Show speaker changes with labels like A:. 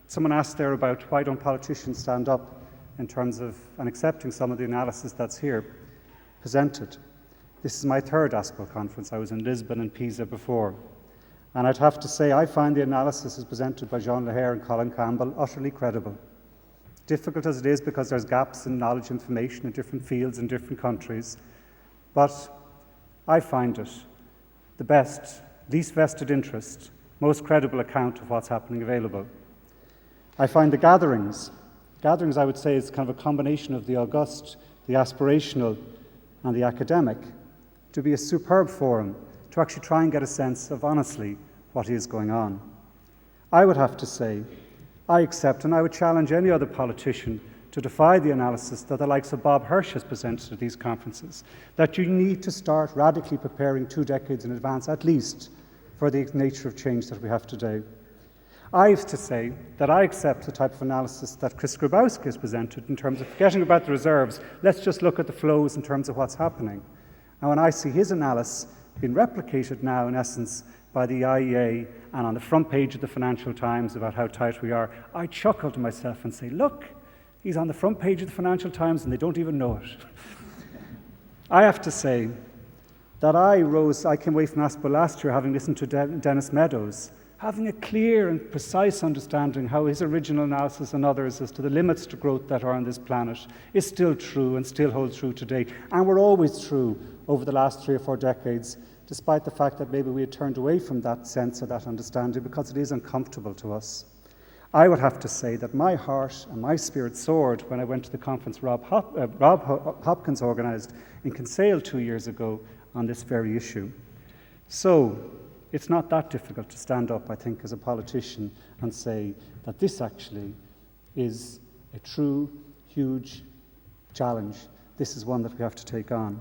A: Someone asked there about why don't politicians stand up in terms of and accepting some of the analysis that's here presented. This is my third ASPO conference. I was in Lisbon and Pisa before. And I'd have to say I find the analysis as presented by Jean Lahair and Colin Campbell utterly credible. Difficult as it is because there's gaps in knowledge information in different fields in different countries. But I find it the best, least vested interest, most credible account of what's happening available. I find the gatherings I would say is kind of a combination of the august, the aspirational and the academic, to be a superb forum to actually try and get a sense of honestly what is going on. I would have to say, I accept and I would challenge any other politician to defy the analysis that the likes of Bob Hirsch has presented at these conferences, that you need to start radically preparing 2 decades in advance, at least, for the nature of change that we have today. I have to say that I accept the type of analysis that Chris Grabowski has presented in terms of forgetting about the reserves. Let's just look at the flows in terms of what's happening. And when I see his analysis being replicated now, in essence, by the IEA and on the front page of the Financial Times about how tight we are, I chuckle to myself and say, look, he's on the front page of the Financial Times and they don't even know it. I have to say that I came away from ASPO last year having listened to Dennis Meadows, having a clear and precise understanding how his original analysis and others as to the limits to growth that are on this planet is still true and still holds true today, and were always true over the last 3 or 4 decades, despite the fact that maybe we had turned away from that sense or that understanding because it is uncomfortable to us. I would have to say that my heart and my spirit soared when I went to the conference Rob Hopkins organised in Kinsale 2 years ago on this very issue. So, it's not that difficult to stand up, I think, as a politician and say that this actually is a true, huge challenge. This is one that we have to take on.